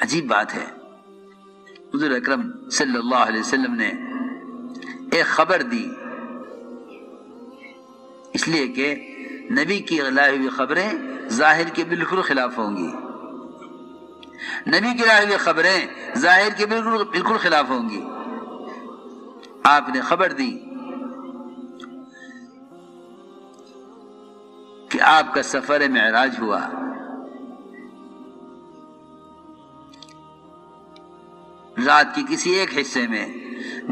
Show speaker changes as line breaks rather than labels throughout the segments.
عجیب بات ہے، حضور اکرم صلی اللہ علیہ وسلم نے ایک خبر دی، اس لیے کہ نبی کی لائی ہوئی خبریں ظاہر کے بالکل خلاف ہوں گی، نبی کی لائی ہوئی خبریں ظاہر کے بالکل خلاف ہوں گی۔ آپ نے خبر دی کہ آپ کا سفر معراج ہوا، رات کی کسی ایک حصے میں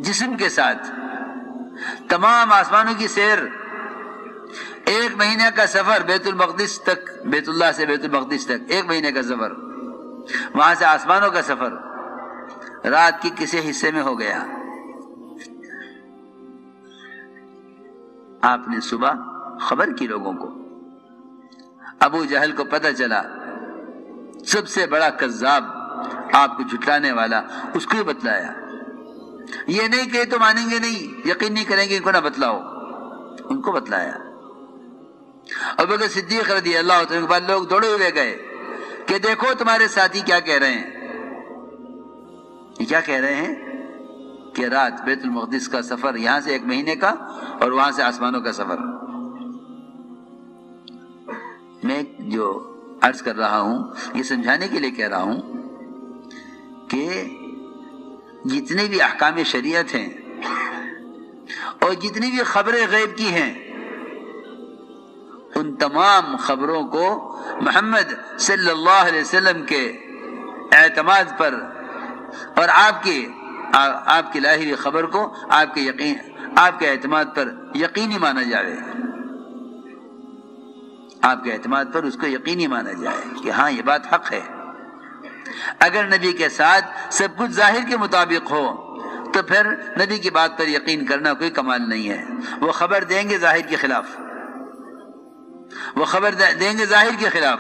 جسم کے ساتھ تمام آسمانوں کی سیر، ایک مہینے کا سفر بیت المقدس تک، بیت اللہ سے بیت المقدس تک ایک مہینے کا سفر، وہاں سے آسمانوں کا سفر رات کی کسی حصے میں ہو گیا۔ آپ نے صبح خبر کی لوگوں کو، ابو جہل کو پتہ چلا، سب سے بڑا کذاب، آپ کو جھٹلانے والا، اس کو ہی بتلایا۔ یہ نہیں کہ تو مانیں گے نہیں، یقین نہیں کریں گے، ان کو نہ بتلاؤ، ان کو بتلایا۔ ابو بکر صدیق رضی اللہ عنہ کے بعد لوگ دوڑے ہوئے گئے کہ دیکھو تمہارے ساتھی کیا کہہ رہے ہیں۔ یہ کیا کہہ رہے ہیں کہ رات بیت المقدس کا سفر، یہاں سے ایک مہینے کا اور وہاں سے آسمانوں کا سفر۔ میں جو عرض کر رہا ہوں یہ سمجھانے کے لیے کہہ رہا ہوں کہ جتنے بھی احکام شریعت ہیں اور جتنی بھی خبریں غیب کی ہیں، ان تمام خبروں کو محمد صلی اللہ علیہ وسلم کے اعتماد پر اور آپ کی لائی ہوئی خبر کو آپ کے اعتماد پر یقینی مانا جائے، آپ کے اعتماد پر اس کو یقینی مانا جائے کہ ہاں یہ بات حق ہے۔ اگر نبی کے ساتھ سب کچھ ظاہر کے مطابق ہو تو پھر نبی کی بات پر یقین کرنا کوئی کمال نہیں ہے۔ وہ خبر دیں گے ظاہر کے خلاف، وہ خبر دیں گے ظاہر کے خلاف،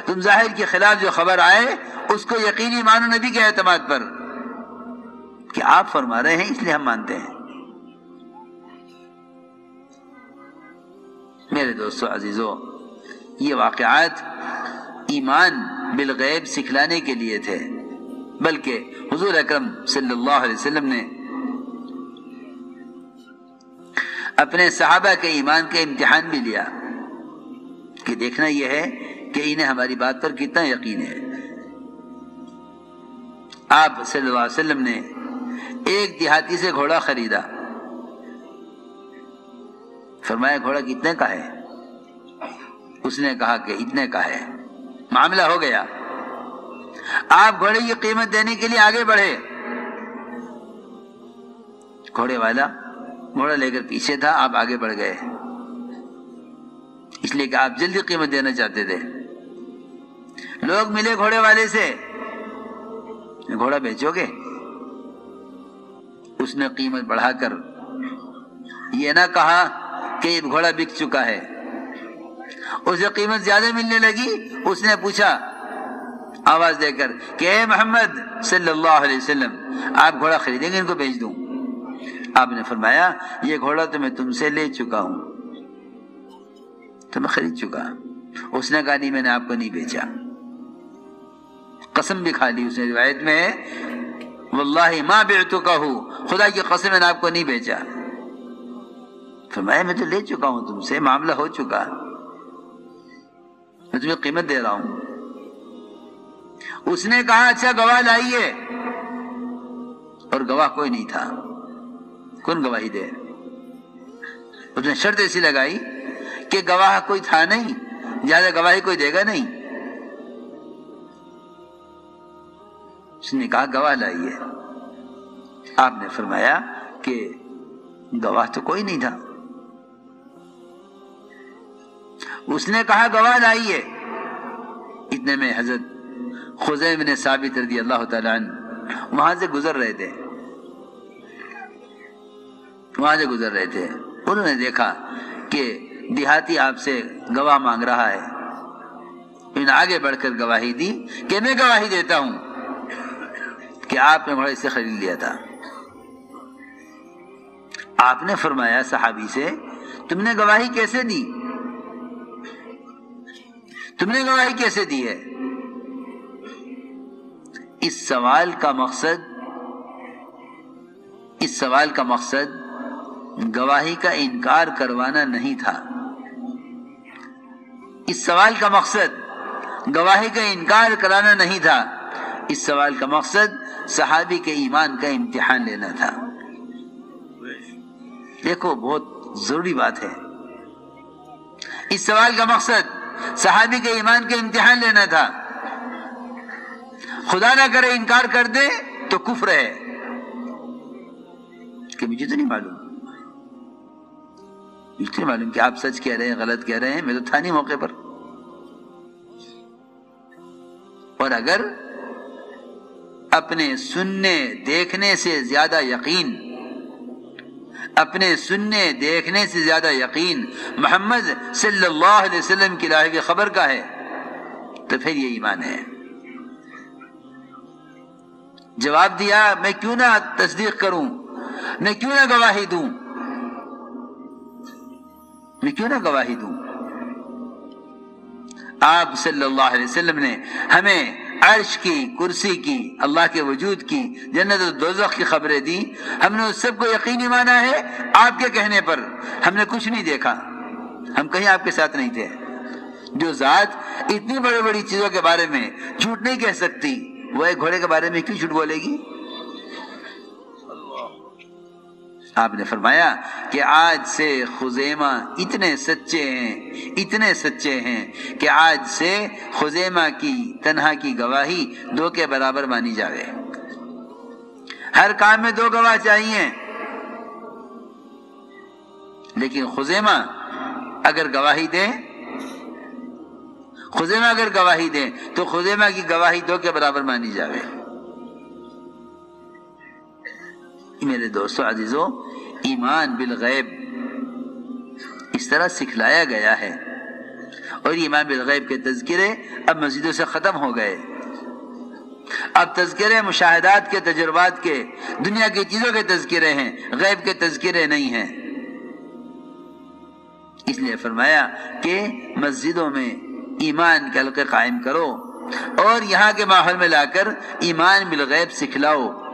تم ظاہر کے خلاف جو خبر آئے اس کو یقینی مانو نبی کے اعتماد پر کہ آپ فرما رہے ہیں اس لیے ہم مانتے ہیں۔ میرے دوستو عزیزو، یہ واقعات ایمان بالغیب سکھلانے کے لیے تھے، بلکہ حضور اکرم صلی اللہ علیہ وسلم نے اپنے صحابہ کے ایمان کا امتحان بھی لیا کہ دیکھنا یہ ہے کہ انہیں ہماری بات پر کتنا یقین ہے۔ آپ صلی اللہ علیہ وسلم نے ایک دیہاتی سے گھوڑا خریدا، فرمایا گھوڑا کتنے کا ہے؟ اس نے کہا کہ اتنے کا ہے۔ معاملہ ہو گیا، آپ گھوڑے کی قیمت دینے کے لیے آگے بڑھے، گھوڑے والا گھوڑا لے کر پیچھے تھا، آپ آگے بڑھ گئے، اس لیے کہ آپ جلدی قیمت دینا چاہتے تھے۔ لوگ ملے گھوڑے والے سے، گھوڑا بیچو گے؟ اس نے قیمت بڑھا کر یہ نہ کہا کہ یہ گھوڑا بک چکا ہے، اسے قیمت زیادہ ملنے لگی، اس نے پوچھا آواز دے کر کہ اے محمد صلی اللہ علیہ وسلم، آپ گھوڑا خریدیں گے ان کو بیچ دوں؟ آپ نے فرمایا یہ گھوڑا تو میں تم سے لے چکا ہوں، تو میں خرید چکا۔ اس نے کہا نہیں، میں نے آپ کو نہیں بیچا، قسم بھی کھا لی اس نے، روایت میں واللہ ما بعتکہ، خدا کی قسم میں نے آپ کو نہیں بیچا۔ فرمایا میں تو لے چکا ہوں تم سے، معاملہ ہو چکا، میں تمہیں قیمت دے رہا ہوں۔ اس نے کہا اچھا گواہ لائیے، اور گواہ کوئی نہیں تھا، کون گواہی دے؟ اس نے شرط ایسی لگائی کہ گواہ کوئی تھا نہیں، زیادہ گواہی کوئی دے گا نہیں۔ اس نے کہا گواہ لائیے، آپ نے فرمایا کہ گواہ تو کوئی نہیں تھا۔ اس نے کہا گواہ لائیے، اتنے میں حضرت خزیم بن ثابت رضی اللہ تعالیٰ عنہ وہاں سے گزر رہے تھے، انہوں نے دیکھا کہ دیہاتی آپ سے گواہ مانگ رہا ہے، انہوں نے آگے بڑھ کر گواہی دی کہ میں گواہی دیتا ہوں کہ آپ نے گھوڑا اس سے خرید لیا تھا۔ آپ نے فرمایا صحابی سے تم نے گواہی کیسے دی؟ تم نے گواہی کیسے دی ہے؟ اس سوال کا مقصد گواہی کا انکار کروانا نہیں تھا۔ اس سوال کا مقصد گواہی کا انکار کرانا نہیں تھا، اس سوال کا مقصد صحابی کے ایمان کا امتحان لینا تھا۔ دیکھو بہت ضروری بات ہے، اس سوال کا مقصد صحابی کے ایمان کا امتحان لینا تھا۔ خدا نہ کرے انکار کر دے تو کفر ہے کہ مجھے تو نہیں معلوم کہ آپ سچ کہہ رہے ہیں غلط کہہ رہے ہیں، میں تو تھا نہیں موقع پر۔ اور اگر اپنے سننے دیکھنے سے زیادہ یقین محمد صلی اللہ علیہ وسلم کی لائی ہوئی خبر کا ہے تو پھر یہ ایمان ہے۔ جواب دیا، میں کیوں نہ تصدیق کروں، میں کیوں نہ گواہی دوں۔ آپ صلی اللہ علیہ وسلم نے ہمیں عرش کی، کرسی کی، اللہ کے وجود کی، جنت و دوزخ کی خبریں دی، ہم نے اس سب کو یقینی مانا ہے۔ آپ کے کہنے پر ہم نے کچھ نہیں دیکھا، ہم کہیں آپ کے ساتھ نہیں تھے۔ جو ذات اتنی بڑی بڑی چیزوں کے بارے میں جھوٹ نہیں کہہ سکتی، وہ ایک گھوڑے کے بارے میں کیوں جھوٹ بولے گی؟ آپ نے فرمایا کہ آج سے خزیمہ اتنے سچے ہیں کہ آج سے خزیمہ کی تنہا کی گواہی 2 کے برابر مانی جاوے۔ ہر کام میں 2 گواہ چاہیے، لیکن خزیمہ اگر گواہی دے تو خزیمہ کی گواہی 2 کے برابر مانی جاوے۔ میرے دوستو عزیزو، ایمان بالغیب اس طرح سکھلایا گیا ہے، اور ایمان بالغیب کے تذکرے اب مسجدوں سے ختم ہو گئے۔ اب تذکرے مشاہدات کے، تجربات کے، دنیا کی چیزوں کے تذکرے ہیں، غیب کے تذکرے نہیں ہیں۔ اس لیے فرمایا کہ مسجدوں میں ایمان کے حلقے قائم کرو اور یہاں کے ماحول میں لا کر ایمان بالغیب سکھلاؤ۔